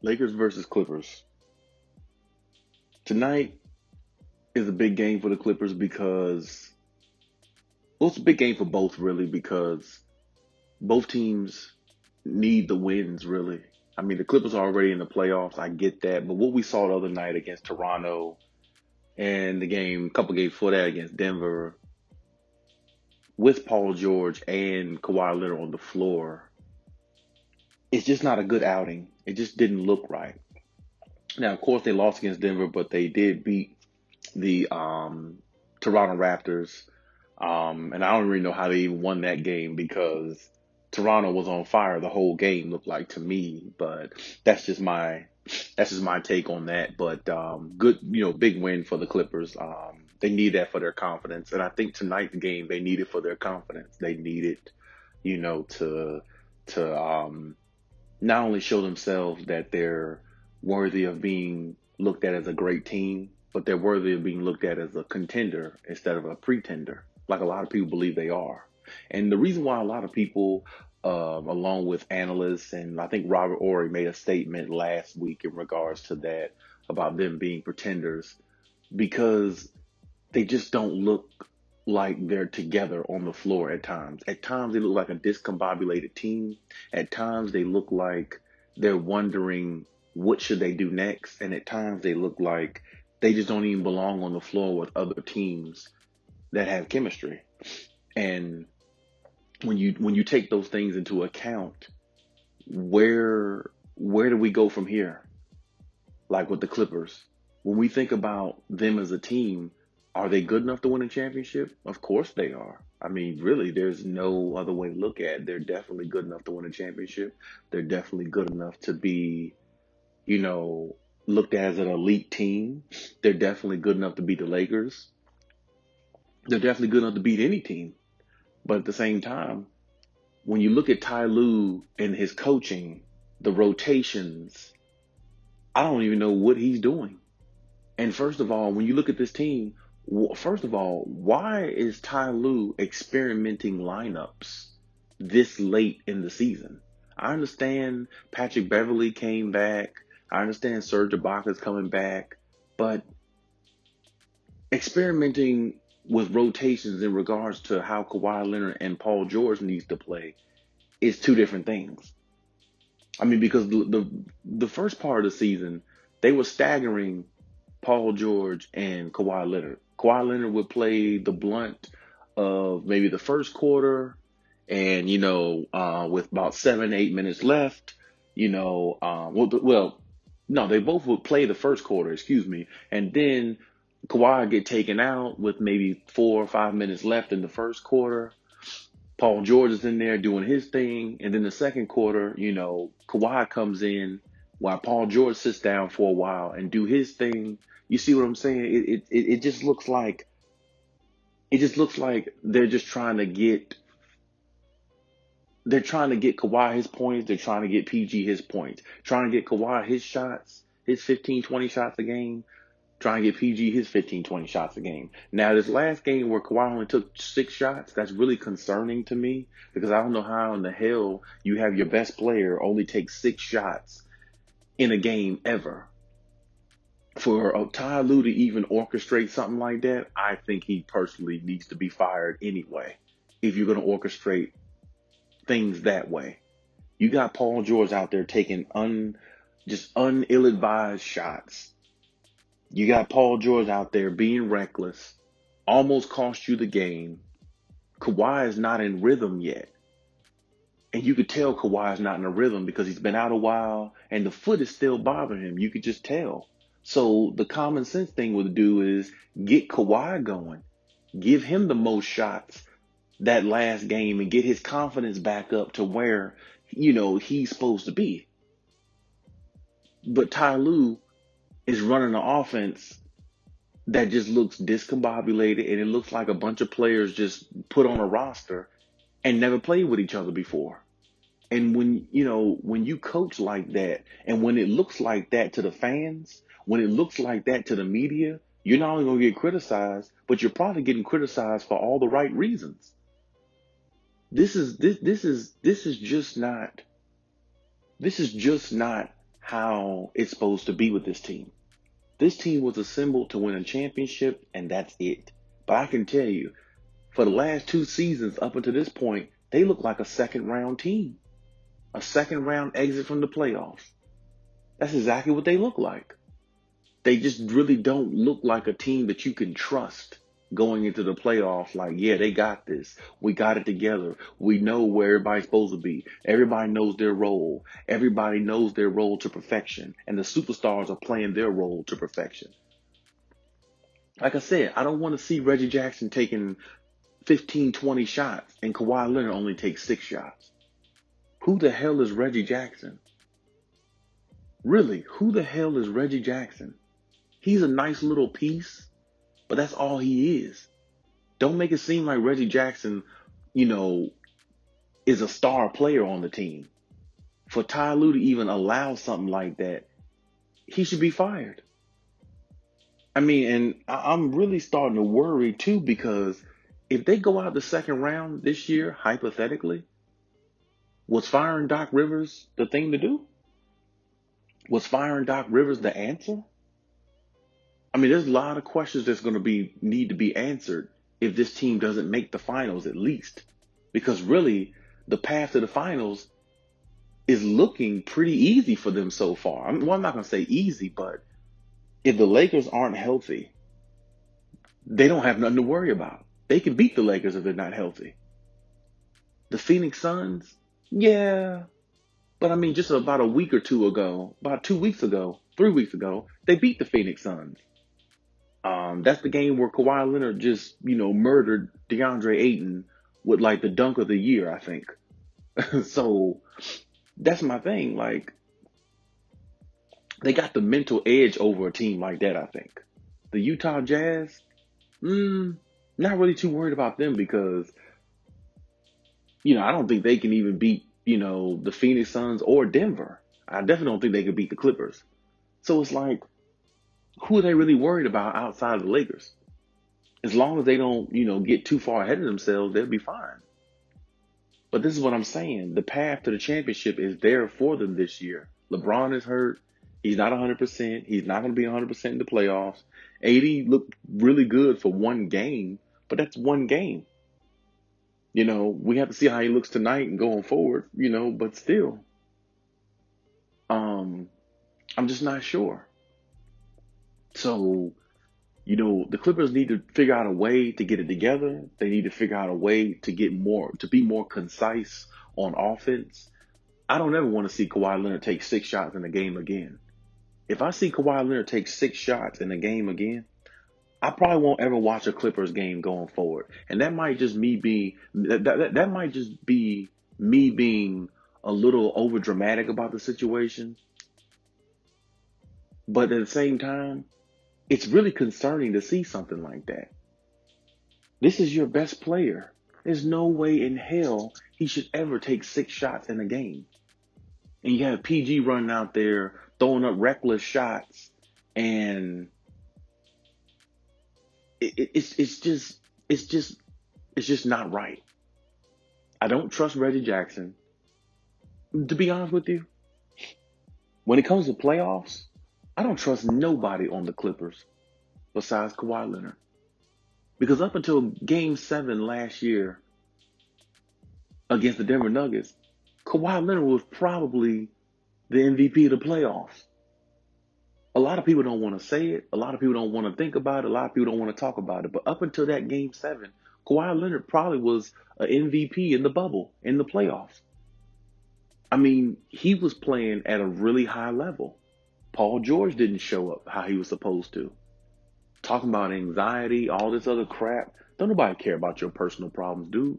Lakers versus Clippers. Tonight is a big game for the Clippers because, well, it's a big game for both, really, because both teams need the wins, really. I mean, the Clippers are already in the playoffs. I get that. But what we saw the other night against Toronto and the game, a couple games before that against Denver, with Paul George and Kawhi Leonard on the floor, it's just not a good outing. It just didn't look right. Now, of course, they lost against Denver, but they did beat the Toronto Raptors. And I don't really know how they even won that game because Toronto was on fire the whole game, looked like to me. But that's just my that's just my take on that. But good, big win for the Clippers. They need that for their confidence, and I think tonight's game they need it for their confidence. They need it, to not only show themselves that they're worthy of being looked at as a great team, but they're worthy of being looked at as a contender instead of a pretender, like a lot of people believe they are. And the reason why a lot of people, along with analysts, and I think Robert Ory made a statement last week in regards to that about them being pretenders, because they just don't look like they're together on the floor at times. At times, they look like a discombobulated team. At times, they look like they're wondering what should they do next. And at times, they look like they just don't even belong on the floor with other teams that have chemistry. And when you take those things into account, where do we go from here? Like with the Clippers, when we think about them as a team, are they good enough to win a championship? Of course they are. I mean, really, there's no other way to look at it. They're definitely good enough to win a championship. They're definitely good enough to be, you know, looked at as an elite team. They're definitely good enough to beat the Lakers. They're definitely good enough to beat any team. But at the same time, when you look at Ty Lue and his coaching, the rotations, I don't even know what he's doing. And first of all, when you look at this team, first of all, why is Ty Lue experimenting lineups this late in the season? I understand Patrick Beverly came back. I understand Serge Ibaka's coming back. But experimenting with rotations in regards to how Kawhi Leonard and Paul George needs to play is two different things. I mean, because the first part of the season, they were staggering Paul George and Kawhi Leonard. Kawhi Leonard would play the blunt of maybe the first quarter, and with about 7, 8 minutes left, no, they both would play the first quarter, excuse me, and then Kawhi would get taken out with maybe 4 or 5 minutes left in the first quarter. Paul George is in there doing his thing, and then the second quarter, Kawhi comes in while Paul George sits down for a while and do his thing. You see what I'm saying? It just looks like they're trying to get Kawhi his points. They're trying to get PG his points. Trying to get Kawhi his shots, his 15, 20 shots a game. Trying to get PG his 15, 20 shots a game. Now, this last game where Kawhi only took 6 shots, that's really concerning to me because I don't know how in the hell you have your best player only take 6 shots in a game ever. For Ty Lue to even orchestrate something like that, I think he personally needs to be fired anyway. If you're going to orchestrate things that way, you got Paul George out there taking just ill-advised shots. You got Paul George out there being reckless, almost cost you the game. Kawhi is not in rhythm yet. And you could tell Kawhi is not in a rhythm because he's been out a while and the foot is still bothering him. You could just tell. So the common sense thing would do is get Kawhi going. Give him the most shots that last game and get his confidence back up to where, he's supposed to be. But Ty Lue is running an offense that just looks discombobulated, and it looks like a bunch of players just put on a roster and never played with each other before. And when you coach like that, and when it looks like that to the fans, when it looks like that to the media, you're not only going to get criticized, but you're probably getting criticized for all the right reasons. This is just not how it's supposed to be with this team. This team was assembled to win a championship, and that's it. But I can tell you, for the last 2 seasons up until this point, they look like a second round team, a second round exit from the playoffs. That's exactly what they look like. They just really don't look like a team that you can trust going into the playoffs. Like, yeah, they got this. We got it together. We know where everybody's supposed to be. Everybody knows their role. Everybody knows their role to perfection. And the superstars are playing their role to perfection. Like I said, I don't want to see Reggie Jackson taking 15, 20 shots and Kawhi Leonard only takes 6 shots. Who the hell is Reggie Jackson? Really, who the hell is Reggie Jackson? He's a nice little piece, but that's all he is. Don't make it seem like Reggie Jackson, is a star player on the team. For Ty Lue to even allow something like that, he should be fired. I mean, and I'm really starting to worry too, because if they go out the second round this year, hypothetically, was firing Doc Rivers the thing to do? Was firing Doc Rivers the answer? I mean, there's a lot of questions that's going to need to be answered if this team doesn't make the finals at least. Because really, the path to the finals is looking pretty easy for them so far. I'm not going to say easy, but if the Lakers aren't healthy, they don't have nothing to worry about. They can beat the Lakers if they're not healthy. The Phoenix Suns, yeah. But I mean, just about a week or two ago, about 2 weeks ago, 3 weeks ago, they beat the Phoenix Suns. That's the game where Kawhi Leonard just, murdered DeAndre Ayton with like the dunk of the year, I think. So that's my thing. Like, they got the mental edge over a team like that, I think. The Utah Jazz, not really too worried about them because, I don't think they can even beat, the Phoenix Suns or Denver. I definitely don't think they could beat the Clippers. So it's like, who are they really worried about outside of the Lakers? As long as they don't, get too far ahead of themselves, they'll be fine. But this is what I'm saying. The path to the championship is there for them this year. LeBron is hurt. He's not 100%. He's not going to be 100% in the playoffs. AD looked really good for one game, but that's one game. We have to see how he looks tonight and going forward, but still. I'm just not sure. So, the Clippers need to figure out a way to get it together. They need to figure out a way to be more concise on offense. I don't ever want to see Kawhi Leonard take 6 shots in a game again. If I see Kawhi Leonard take 6 shots in a game again, I probably won't ever watch a Clippers game going forward. And that might just that might just be me being a little over dramatic about the situation. But at the same time, it's really concerning to see something like that. This is your best player. There's no way in hell he should ever take 6 shots in a game. And you have PG running out there throwing up reckless shots, and it's just not right. I don't trust Reggie Jackson. To be honest with you, when it comes to playoffs, I don't trust nobody on the Clippers besides Kawhi Leonard. Because up until Game 7 last year against the Denver Nuggets, Kawhi Leonard was probably the MVP of the playoffs. A lot of people don't want to say it. A lot of people don't want to think about it. A lot of people don't want to talk about it. But up until that Game 7, Kawhi Leonard probably was an MVP in the bubble, in the playoffs. I mean, he was playing at a really high level. Paul George didn't show up how he was supposed to. Talking about anxiety, all this other crap. Don't nobody care about your personal problems, dude.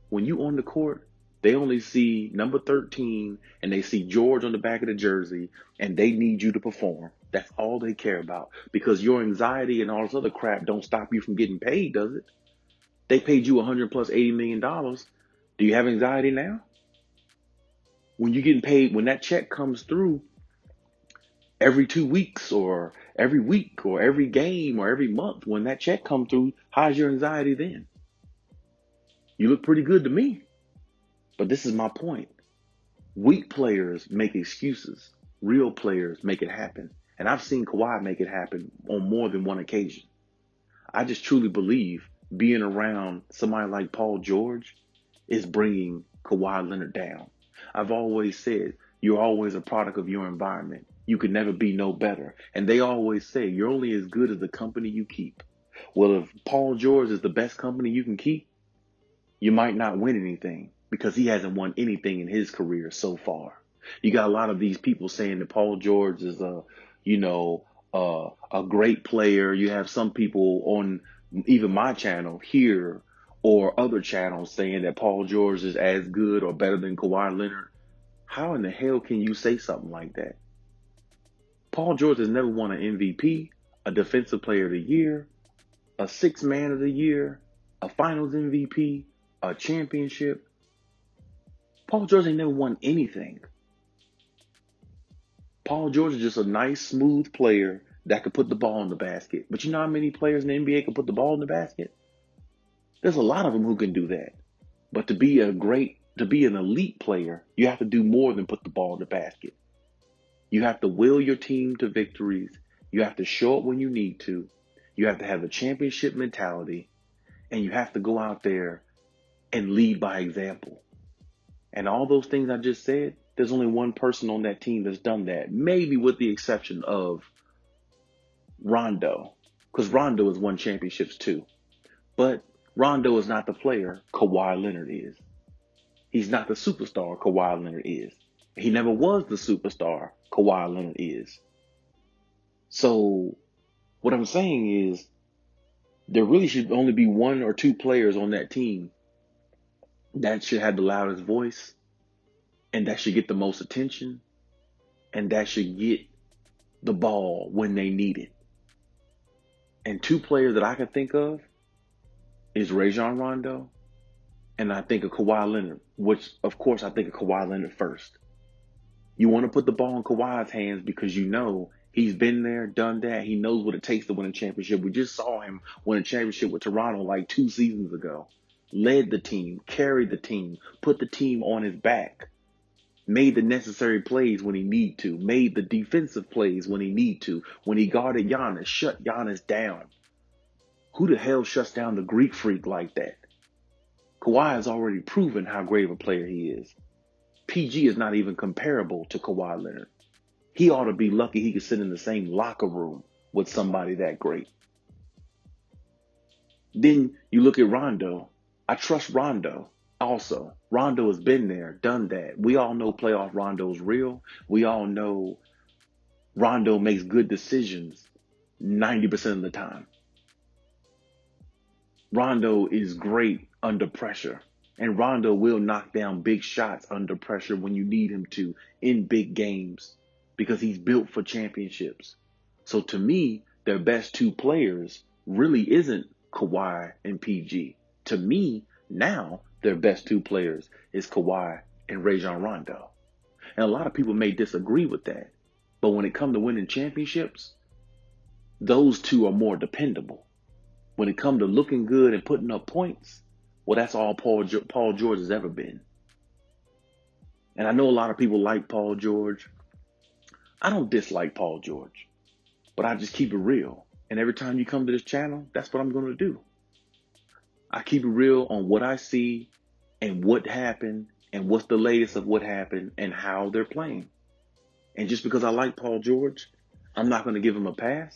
When you on the court, they only see number 13 and they see George on the back of the jersey and they need you to perform. That's all they care about. Because your anxiety and all this other crap don't stop you from getting paid, does it? They paid you $100 plus $80 million. Do you have anxiety now? When you're getting paid, when that check comes through every 2 weeks or every week or every game or every month, when that check comes through, how's your anxiety then? You look pretty good to me. But this is my point. Weak players make excuses. real players make it happen. And I've seen Kawhi make it happen on more than one occasion. I just truly believe being around somebody like Paul George is bringing Kawhi Leonard down. I've always said you're always a product of your environment. You could never be no better. And they always say you're only as good as the company you keep. Well, if Paul George is the best company you can keep, you might not win anything because he hasn't won anything in his career so far. You got a lot of these people saying that Paul George is a great player. You have some people on even my channel here or other channels saying that Paul George is as good or better than Kawhi Leonard. How in the hell can you say something like that? Paul George has never won an MVP, a Defensive Player of the Year, a Sixth Man of the Year, a Finals MVP, a championship. Paul George ain't never won anything. Paul George is just a nice, smooth player that could put the ball in the basket. But you know how many players in the NBA can put the ball in the basket? There's a lot of them who can do that. But to be an elite player, you have to do more than put the ball in the basket. You have to will your team to victories. You have to show up when you need to. You have to have a championship mentality. And you have to go out there and lead by example. And all those things I just said, there's only one person on that team that's done that. Maybe with the exception of Rondo. Because Rondo has won championships too. But Rondo is not the player Kawhi Leonard is. He's not the superstar Kawhi Leonard is. He never was the superstar Kawhi Leonard is. So what I'm saying is there really should only be one or two players on that team that should have the loudest voice and that should get the most attention and that should get the ball when they need it. And two players that I can think of is Rajon Rondo and I think of Kawhi Leonard, which of course I think of Kawhi Leonard first. You want to put the ball in Kawhi's hands because you know he's been there, done that. He knows what it takes to win a championship. We just saw him win a championship with Toronto like 2 seasons ago. Led the team, carried the team, put the team on his back, made the necessary plays when he need to, made the defensive plays when he need to. When he guarded Giannis, shut Giannis down. Who the hell shuts down the Greek freak like that? Kawhi has already proven how great of a player he is. PG is not even comparable to Kawhi Leonard. He ought to be lucky he could sit in the same locker room with somebody that great. Then you look at Rondo. I trust Rondo also. Rondo has been there, done that. We all know playoff Rondo's real. We all know Rondo makes good decisions 90% of the time. Rondo is great under pressure. And Rondo will knock down big shots under pressure when you need him to in big games because he's built for championships. So to me, their best two players really isn't Kawhi and PG. To me, now their best two players is Kawhi and Rajon Rondo. And a lot of people may disagree with that. But when it comes to winning championships, those two are more dependable. When it comes to looking good and putting up points, well, that's all Paul George has ever been. And I know a lot of people like Paul George. I don't dislike Paul George, but I just keep it real. And every time you come to this channel, that's what I'm going to do. I keep it real on what I see and what happened and what's the latest of what happened and how they're playing. And just because I like Paul George, I'm not going to give him a pass.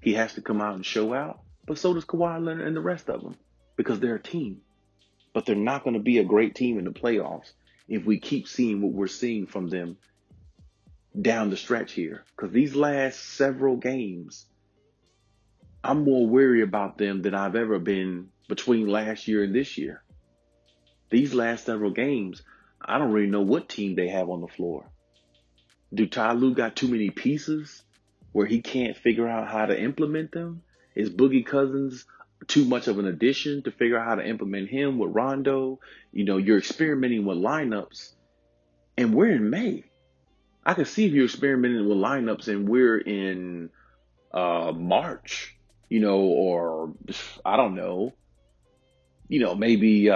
He has to come out and show out. But so does Kawhi Leonard and the rest of them because they're a team. But they're not going to be a great team in the playoffs if we keep seeing what we're seeing from them down the stretch here. Because these last several games, I'm more worried about them than I've ever been between last year and this year. These last several games, I don't really know what team they have on the floor. Do Ty Lue got too many pieces where he can't figure out how to implement them? Is Boogie Cousins too much of an addition to figure out how to implement him with Rondo? You know, you're experimenting with lineups, and we're in May. I can see if you're experimenting with lineups and we're in March, you know, or I don't know, you know, maybe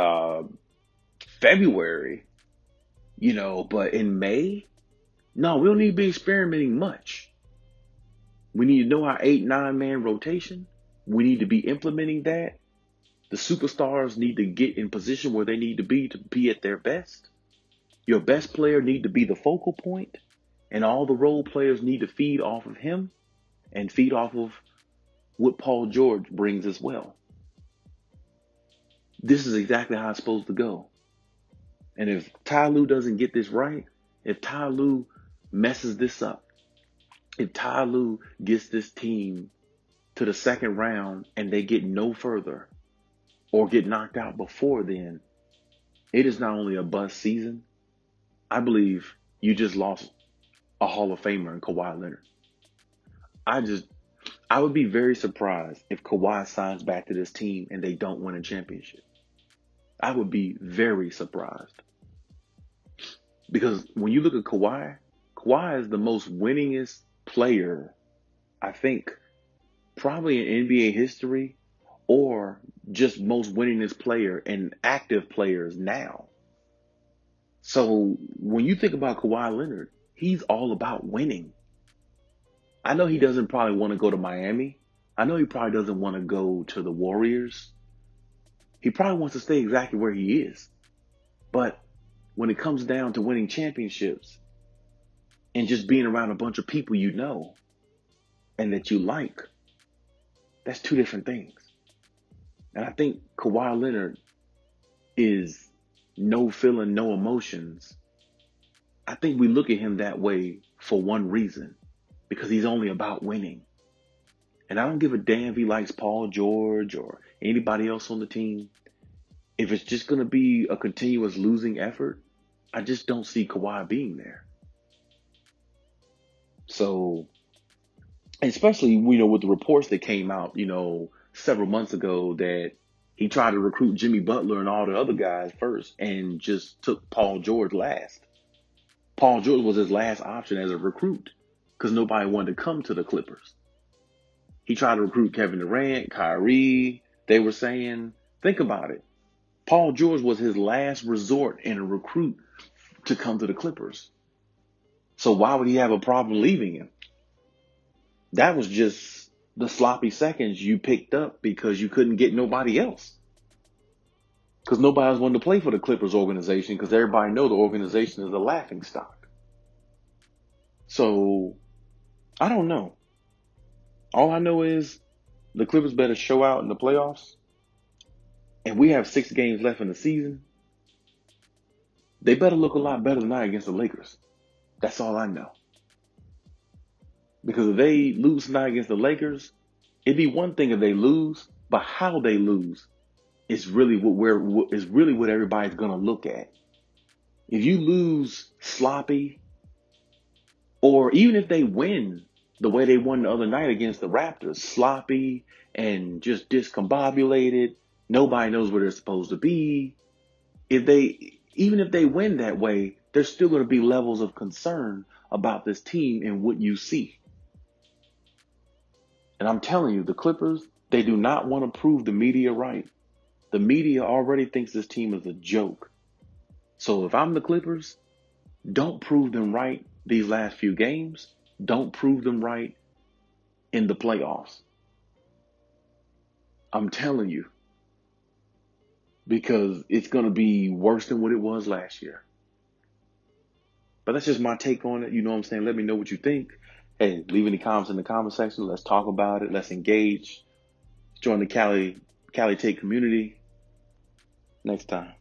February, you know, but in May, No, we don't need to be experimenting much. We need to know our 8-9 man rotation. We need to be implementing that. The superstars need to get in position where they need to be at their best. Your best player need to be the focal point, and all the role players need to feed off of him and feed off of what Paul George brings as well. This is exactly how it's supposed to go. And if Ty Lue doesn't get this right, if Ty Lue messes this up, if Ty Lue gets this team to the second round and they get no further or get knocked out before then, it is not only a bust season. I believe you just lost a Hall of Famer in Kawhi Leonard. I would be very surprised if Kawhi signs back to this team and they don't win a championship. I would be very surprised. Because when you look at Kawhi, Kawhi is the most winningest player, I think, probably in NBA history, or just most winningest player and active players now. So when you think about Kawhi Leonard, he's all about winning. I know he doesn't probably want to go to Miami. I know he probably doesn't want to go to the Warriors. He probably wants to stay exactly where he is. But when it comes down to winning championships and just being around a bunch of people you know and that you like, that's two different things. And I think Kawhi Leonard is no feeling, no emotions. I think we look at him that way for one reason, because he's only about winning. And I don't give a damn if he likes Paul George or anybody else on the team. If it's just going to be a continuous losing effort, I just don't see Kawhi being there. So, especially, with the reports that came out, several months ago that he tried to recruit Jimmy Butler and all the other guys first and just took Paul George last. Paul George was his last option as a recruit because nobody wanted to come to the Clippers. He tried to recruit Kevin Durant, Kyrie. They were saying, think about it. Paul George was his last resort and a recruit to come to the Clippers. So why would he have a problem leaving him? That was just the sloppy seconds you picked up because you couldn't get nobody else. Because nobody else wanted to play for the Clippers organization because everybody know the organization is a laughing stock. So, I don't know. All I know is the Clippers better show out in the playoffs. And we have 6 games left in the season. They better look a lot better than that against the Lakers. That's all I know. Because if they lose tonight against the Lakers, it'd be one thing if they lose, but how they lose is really what everybody's gonna look at. If you lose sloppy, or even if they win the way they won the other night against the Raptors, sloppy and just discombobulated, nobody knows where they're supposed to be. Even if they win that way, there's still going to be levels of concern about this team and what you see. And I'm telling you, the Clippers, they do not want to prove the media right. The media already thinks this team is a joke. So if I'm the Clippers, don't prove them right these last few games. Don't prove them right in the playoffs. I'm telling you. Because it's going to be worse than what it was last year. But that's just my take on it. You know what I'm saying? Let me know what you think. Hey, leave any comments in the comment section. Let's talk about it. Let's engage. Join the Cali Take community. Next time.